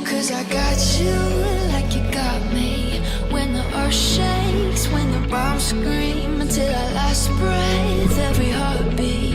'Cause I got you like you got me. When the earth shakes, when the bombs scream, until our last breath, every heartbeat.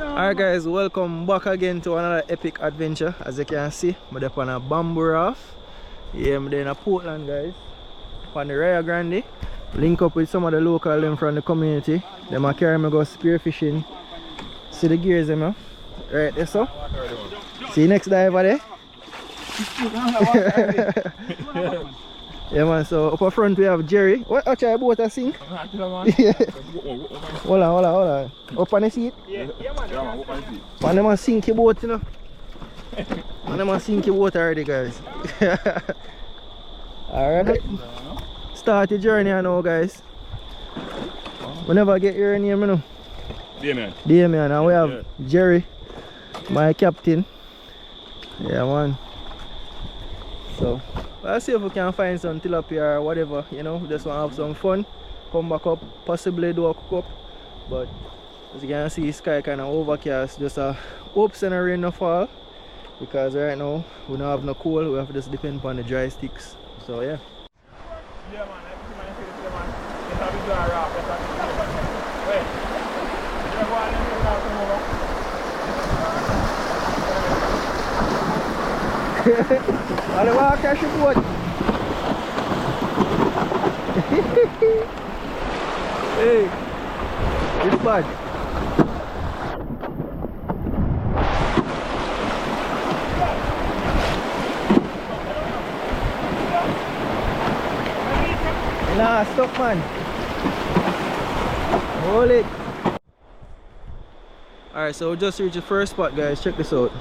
Alright guys, welcome back again to another epic adventure. As you can see, I'm up on a bamboo raft. Yeah, I'm in Portland guys, on the Rio Grande. Link up with some of the local them from the community. Them are carry me go spear fishing. See the gears them, huh? Right there, so. See you next diver there. Yeah man, so up front we have Jerry. What actually boat I sink? Yeah. Hold on. Up on the seat? Yeah man. Man, them a sink your boat, you know. Man, them a sink your boat already guys. Alright. Start the journey now guys. We never get your name, you know. Damien. And we have Jerry, my captain. Yeah man. So let's see if we can find some tilapia or whatever, you know. Just want to have some fun. Come back up, possibly do a cook up. But as you can see, sky kind of overcast. Just hopes and a rain no fall. Because right now we don't have no coal, we have to just depend upon the dry sticks. So yeah. Yeah man, I'll walk catch your boat. Hey, it's bad. Nah, stop man. Hold it. Alright, so we just reached the first spot guys, check this out.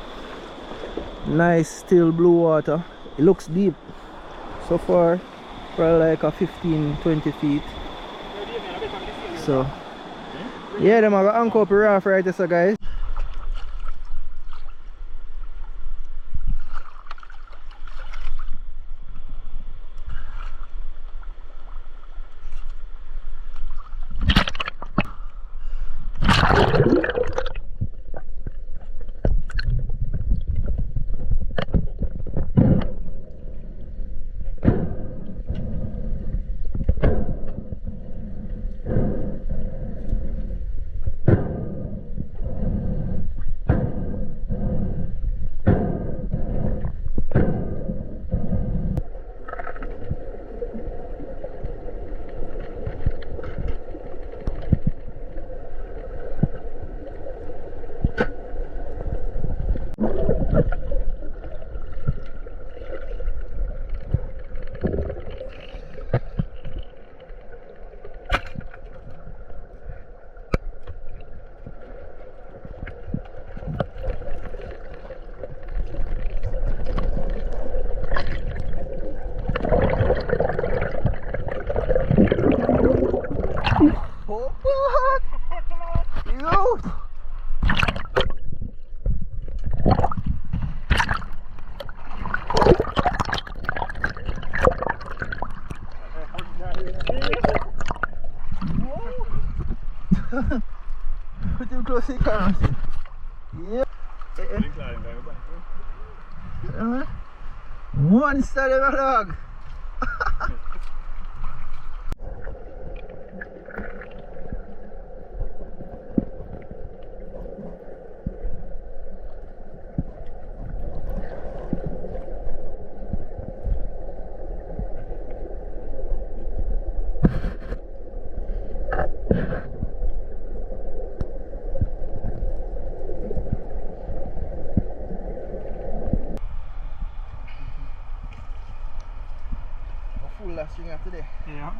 Nice still blue water. It looks deep. So far probably like a 15-20 feet. So yeah, them are gonna anchor up a raft right there so guys. Put him close to the camera. Yeah. One side of a dog. today. Yeah.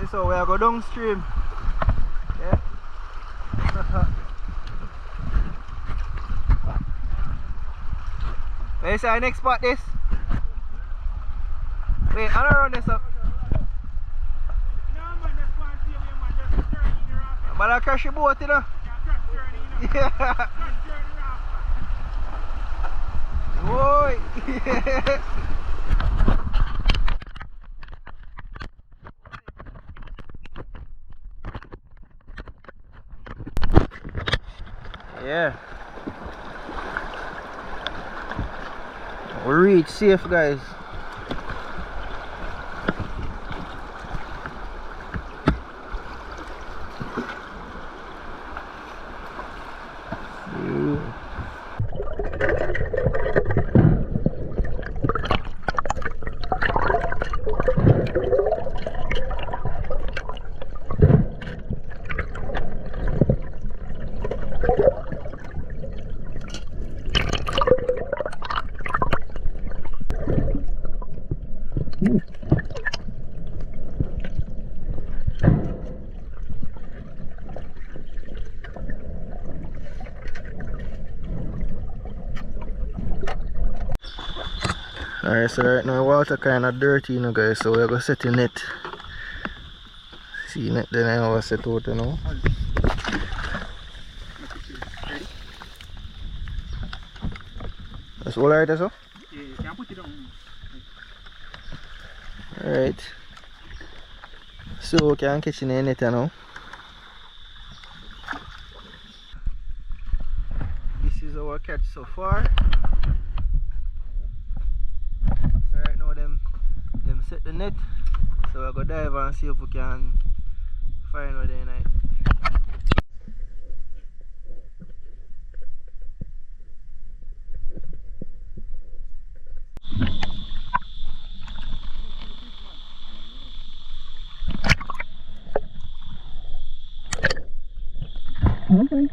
So we are go downstream. Yeah. Where's our next spot this? Wait, I don't run this up. But I crash your boat, you know? Yeah. Boy. Yeah. We reach safe, guys. Alright, so right now water kinda dirty, you know, guys, so we're gonna set the net. See net then I have set out, you know. That's all right, so? Yeah, you can put it on. Alright. So we can catch in the net, you know. This is our catch so far. So right now them set the net. So we're gonna dive and see if we can find where they're at. Okay.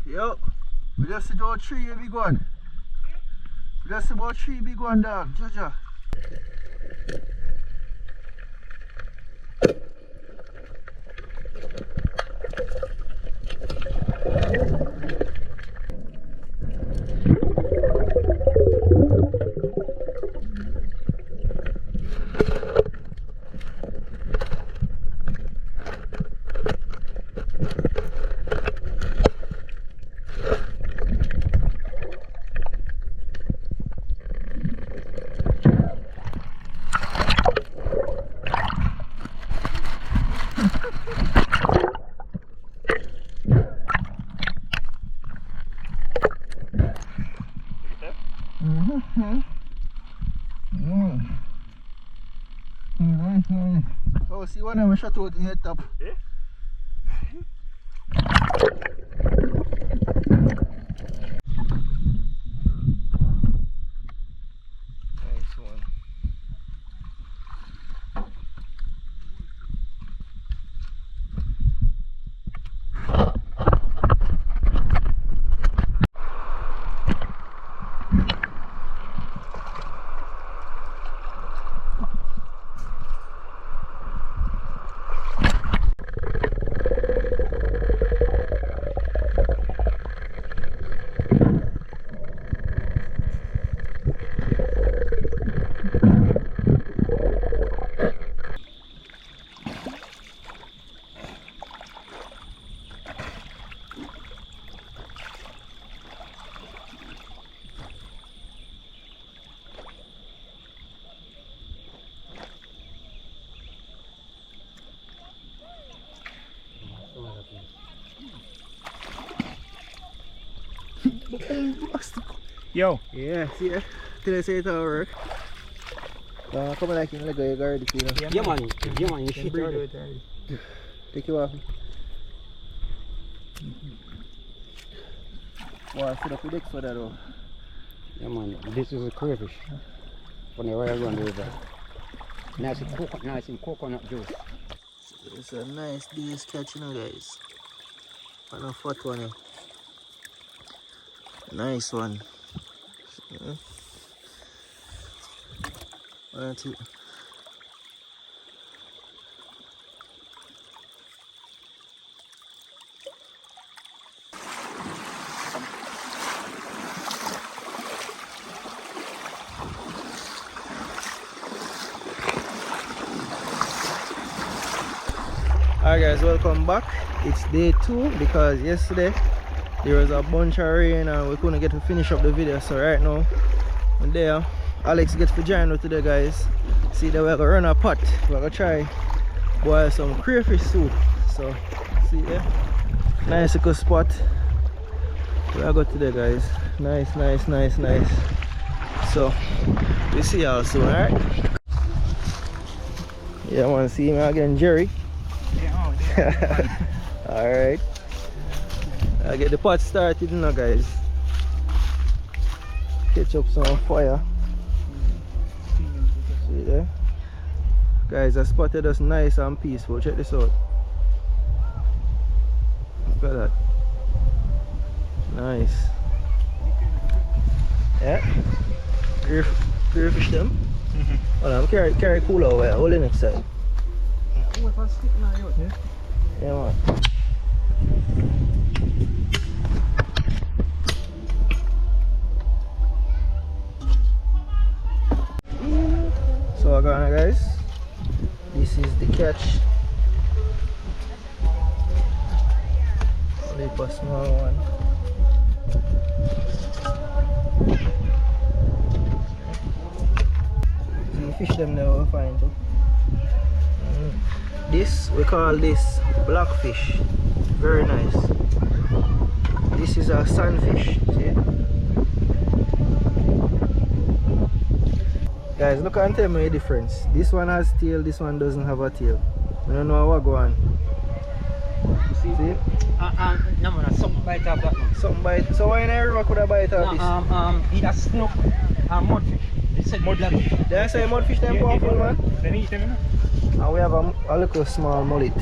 Yo, we just see about 3 big one. We just see about 3 big one, dog. Jaja. Oh, see one of them shot out in the top. Eh? Nice one. Yo. Yeah, see ya. Till I say it all work. Come on, like in the guy guard, you know. Yeah, man, you shit already. Take you off. Wow, set up the decks for that though. Yeah, man, this is a crayfish from the Royal Run River. Nice in coconut juice. It's a nice day's catch, you know, guys. And a fat one. Nice one. Yeah. That's it. Alright guys, welcome back. It's day 2 because yesterday there was a bunch of rain and we couldn't get to finish up the video. So right now I'm there. Alex gets to join us today, guys. See that we're gonna run a pot. We're gonna try boil some crayfish soup. So see there. Nice little spot. We're going today, guys. Nice. So we see y'all soon, alright? Yeah, I wanna see me again, Jerry. Alright, I'll get the pot started now, guys. Catch up some fire. See there? Guys, I spotted us nice and peaceful. Check this out. Look at that. Nice. Yeah? Crayfish them? Hold on, carry cooler over here. Hold it next side. Yeah, man. So again, guys, this is the catch. Only a small one. See, fish them there we'll find too. This, we call this blackfish. Very nice. This is a sunfish. See? Guys, look and tell me the difference. This one has tail, this one doesn't have a tail. I don't know what go on. See? No man, something bite off that one. Something bite. So why in the river could I bite off this? It has snook and mudfish. They said mudfish. Did I say mudfish them powerful, man? Then eat them, And we have a little small mullet.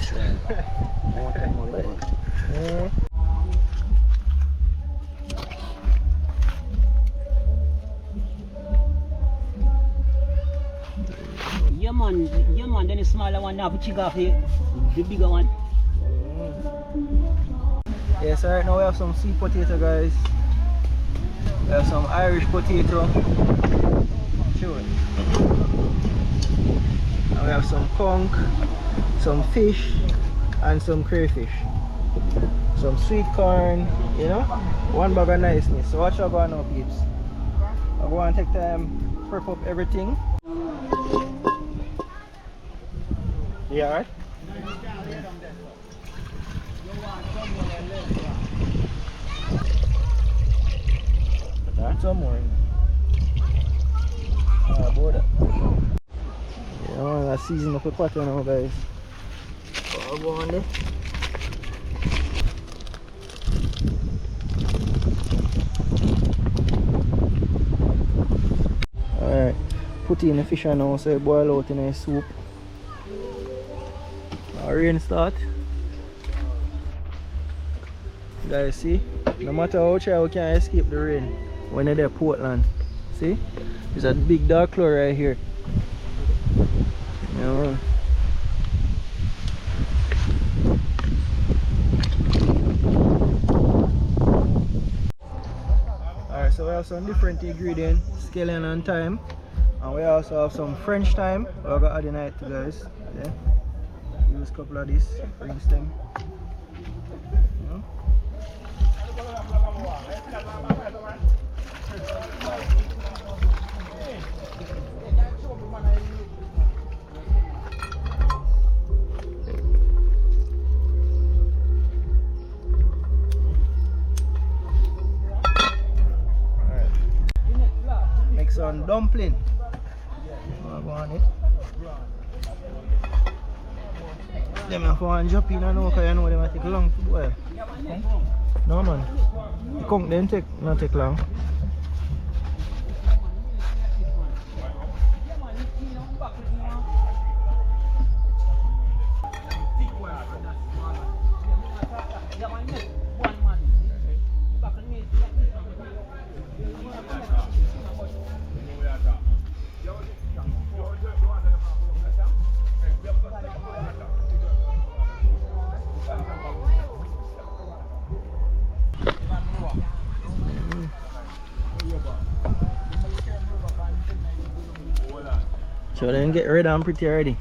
Yeah man, then the smaller one now, but you got the bigger one. Yes, right now we have some sweet potato, guys. We have some Irish potato. Sure. And we have some conch, some fish, and some crayfish. Some sweet corn, you know. One bag of niceness. So watch out going now, peeps. I go and take time, prep up everything. Yeah, alright? Some more. Border. Yeah, man, season up the pot now, guys. I'll go on there. Alright, put in the fish now so it boil out in a soup. Rain start. Guys, see? No matter how try, we can't escape the rain when they're at Portland. See? There's a big dark cloud right here. Yeah. Alright, so we have some different ingredients, scallion and thyme. And we also have some French thyme. We're going to add the night to guys. Yeah. Use a couple of these, rinse them. Yeah. Make some dumpling. Go on it. Them have to jump in and know because you know them take long to boil. No man. The conch them not take long. So then get red and pretty already.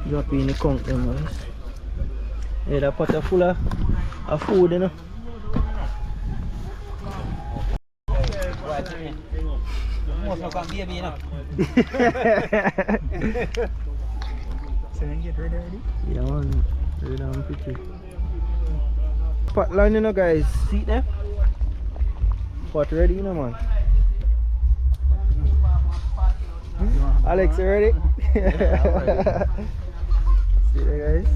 Drop in the conch them guys. Yeah, that pot is full of food, you know. Most of them baby, you know. So then get red already? Yeah man, red and pretty. Pot line, you know guys, see there? Pot ready, you know man. Alex, you ready? Yeah, see there guys?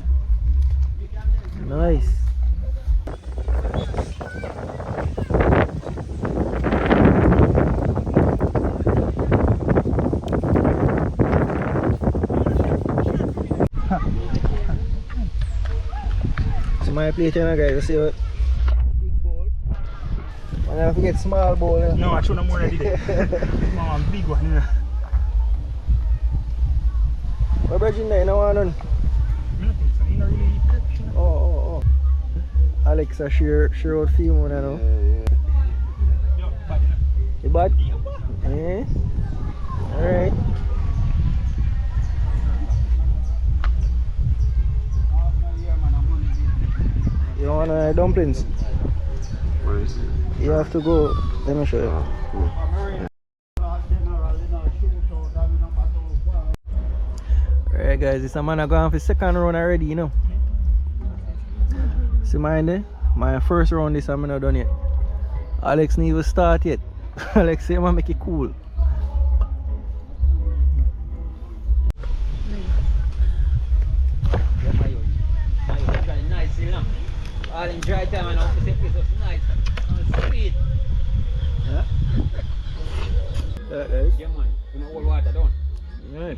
Nice. So my plate, you know guys, see what? Big bowl. And I forget small bowl. You know? No, I should have more than did. Big one, you know. What Virgin there, you know what? Oh. Alex, I share out film one, you know. You bad? Yeah. Alright. You want dumplings? Where is it? You have to go. Let me show you. Alright guys, this man are going for second round already, you know. See mine there? My first round this I'm not done yet. Alex need to start yet. Alex say man make it cool. Nice, you know. All in dry time and all the place was nice and sweet. Yeah? Yeah guys. Yeah man, you know all water down. Right.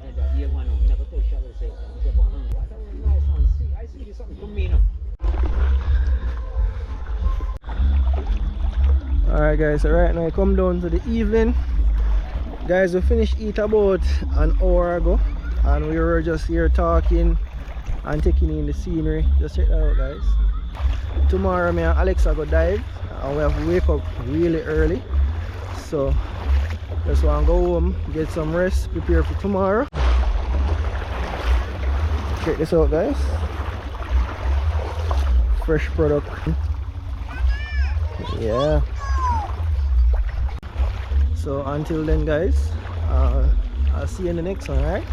And that year one, you never touch shallow say, you get one hand. Water was nice and sweet. I see something to me now. Alright guys, so right now I come down to the evening. Guys, we finished eat about an hour ago and we were just here talking and taking in the scenery. Just check that out guys. Tomorrow me and Alexa go dive and we have to wake up really early. So just want to go home, get some rest, prepare for tomorrow. Check this out guys. Fresh product. Yeah. So until then guys, I'll see you in the next one, alright?